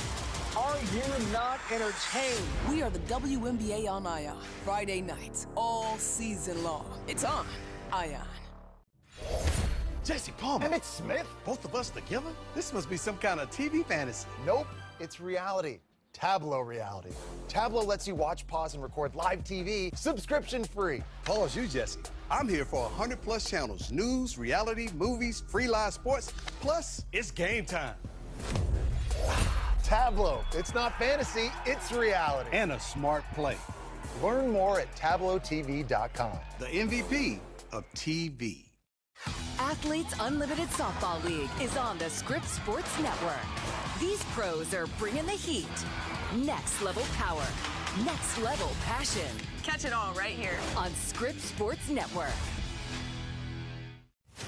Are you not entertained? We are the WNBA on Ion. Friday nights, all season long. It's on Ion. Jesse Palmer. Emmett Smith? Both of us together? This must be some kind of TV fantasy. Nope, it's reality. Tableau reality. Tableau lets you watch, pause, and record live TV subscription-free. Pause you, Jesse. I'm here for 100+ channels. News, reality, movies, free live sports. Plus, it's game time. Tableau. It's not fantasy, it's reality. And a smart play. Learn more at TableauTV.com. The MVP of TV. Athletes Unlimited Softball League is on the Scripps Sports Network. These pros are bringing the heat. Next level power. Next level passion. Catch it all right here on Scripps Sports Network.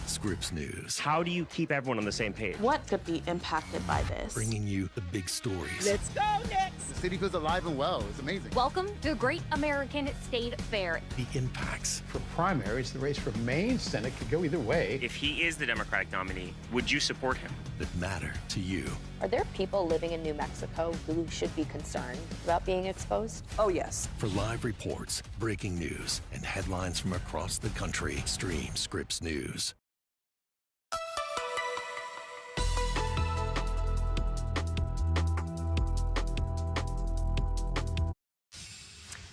Scripps News. How do you keep everyone on the same page? What could be impacted by this? Bringing you the big stories. Let's go next. The city feels alive and well. It's amazing. Welcome to Great American State Fair. The impacts. For primaries, the race for Maine Senate could go either way. If he is the Democratic nominee, would you support him? that matter to you. Are there people living in New Mexico who should be concerned about being exposed? Oh, yes. For live reports, breaking news, and headlines from across the country, stream Scripps News.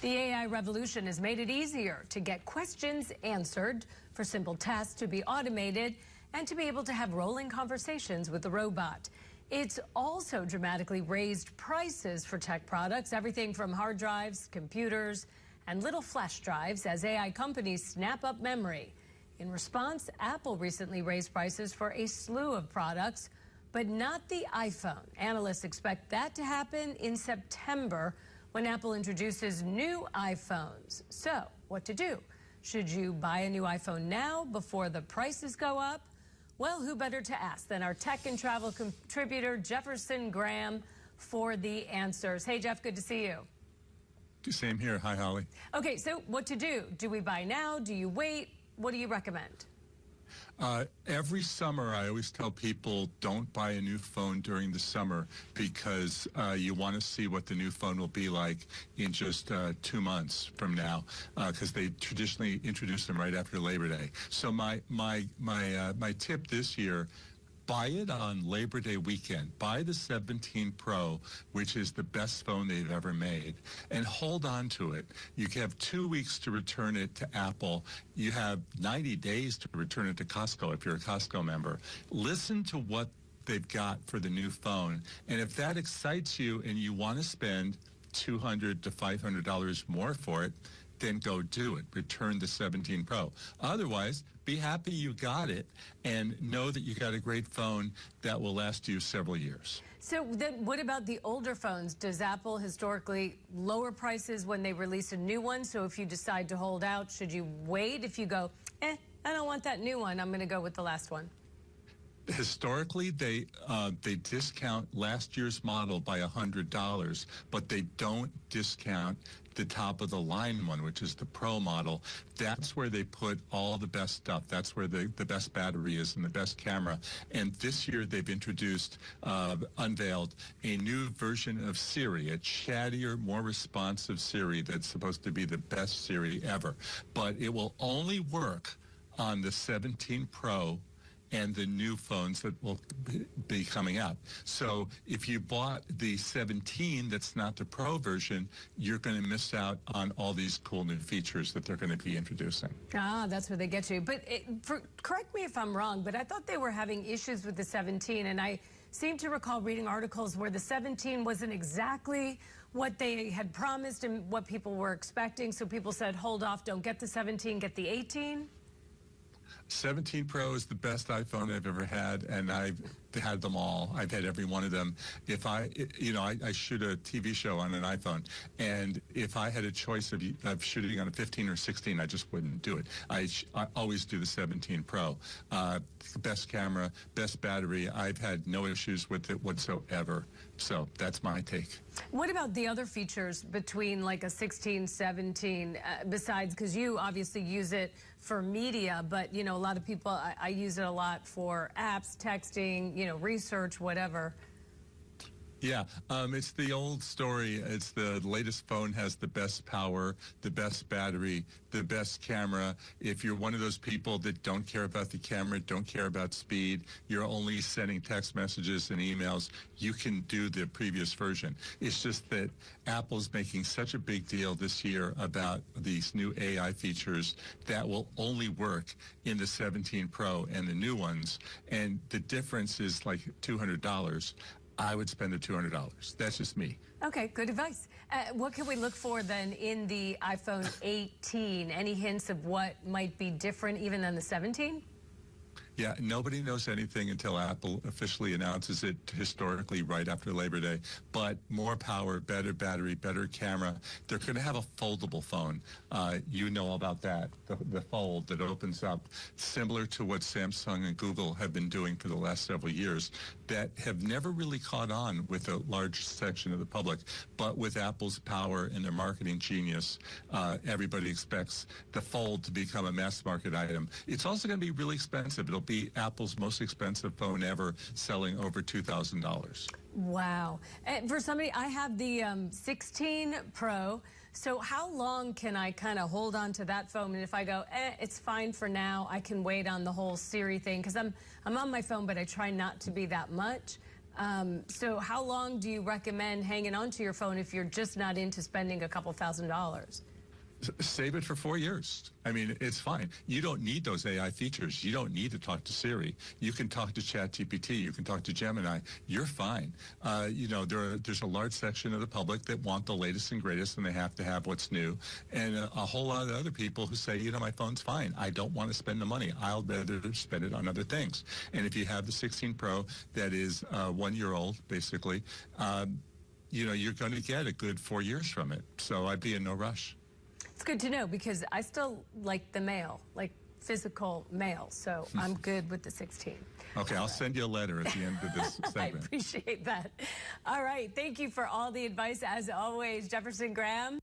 The AI revolution has made it easier to get questions answered, for simple tasks to be automated, and to be able to have rolling conversations with the robot. It's also dramatically raised prices for tech products, everything from hard drives, computers, and little flash drives as AI companies snap up memory. In response, Apple recently raised prices for a slew of products, but not the iPhone. Analysts expect that to happen in September, when Apple introduces new iPhones. So, what to do? Should you buy a new iPhone now before the prices go up? Well, who better to ask than our tech and travel contributor, Jefferson Graham, for the answers. Hey, Jeff, good to see you. Same here. Hi, Holly. Okay, so what to do? Do we buy now? Do you wait? What do you recommend? Every summer, I always tell people don't buy a new phone during the summer because you want to see what the new phone will be like in just 2 months from now, because they traditionally introduce them right after Labor Day. So my tip this year: buy it on Labor Day weekend. Buy the 17 Pro, which is the best phone they've ever made, and hold on to it. You have 2 weeks to return it to Apple. You have 90 days to return it to Costco if you're a Costco member. Listen to what they've got for the new phone, and if that excites you and you want to spend $200 to $500 more for it, then go do it. Return the 17 Pro. Otherwise, be happy you got it and know that you got a great phone that will last you several years. So then what about the older phones? Does Apple historically lower prices when they release a new one? So if you decide to hold out, should you wait? If you go, I don't want that new one, I'm going to go with the last one. Historically, they discount last year's model by $100, but they don't discount the top of the line one, which is the Pro model. That's where they put all the best stuff. That's where the best battery is and the best camera. And this year they've unveiled a new version of Siri, a chattier, more responsive Siri that's supposed to be the best Siri ever. But it will only work on the 17 Pro and the new phones that will be coming out. So if you bought the 17 that's not the Pro version, you're going to miss out on all these cool new features that they're going to be introducing. Ah, that's where they get you. But correct me if I'm wrong, but I thought they were having issues with the 17, and I seem to recall reading articles where the 17 wasn't exactly what they had promised and what people were expecting. So people said, hold off, don't get the 17, get the 18. 17 Pro is the best iPhone I've ever had, and I've had them all. I've had every one of them. If I shoot a TV show on an iPhone, and if I had a choice of shooting on a 15 or 16, I just wouldn't do it. I always do the 17 Pro. Best camera, best battery. I've had no issues with it whatsoever. So that's my take. What about the other features between like a 16, 17, besides, because you obviously use it for media, but, you know, a lot of people, I use it a lot for apps, texting, you know, research, whatever. Yeah, it's the old story. It's the latest phone has the best power, the best battery, the best camera. If you're one of those people that don't care about the camera, don't care about speed, you're only sending text messages and emails, you can do the previous version. It's just that Apple's making such a big deal this year about these new AI features that will only work in the 17 Pro and the new ones. And the difference is like $200. I would spend the $200. That's just me. Okay, good advice. What can we look for then in the iPhone 18? Any hints of what might be different even than the 17? Yeah, nobody knows anything until Apple officially announces it historically right after Labor Day. But more power, better battery, better camera. They're going to have a foldable phone. You know about that, the fold that opens up, similar to what Samsung and Google have been doing for the last several years, that have never really caught on with a large section of the public. But with Apple's power and their marketing genius, everybody expects the fold to become a mass market item. It's also going to be really expensive. It'll be Apple's most expensive phone ever, selling over $2,000. Wow. And for somebody, I have the 16 Pro. So how long can I kind of hold on to that phone? And if I go, it's fine for now, I can wait on the whole Siri thing, because I'm on my phone, but I try not to be that much. So how long do you recommend hanging on to your phone if you're just not into spending a couple $1,000s? Save it for 4 years. I mean, it's fine. You don't need those AI features. You don't need to talk to Siri. You can talk to ChatGPT. You can talk to Gemini. You're fine. You know, there's a large section of the public that want the latest and greatest, and they have to have what's new. And a whole lot of other people who say, you know, my phone's fine. I don't want to spend the money. I'll better spend it on other things. And if you have the 16 Pro that is 1 year old, basically, you know, you're going to get a good 4 years from it. So I'd be in no rush. It's good to know, because I still like the mail, like physical mail. So I'm good with the 16. Okay, I'll send you a letter at the end of this segment. I appreciate that. All right. Thank you for all the advice, as always, Jefferson Graham.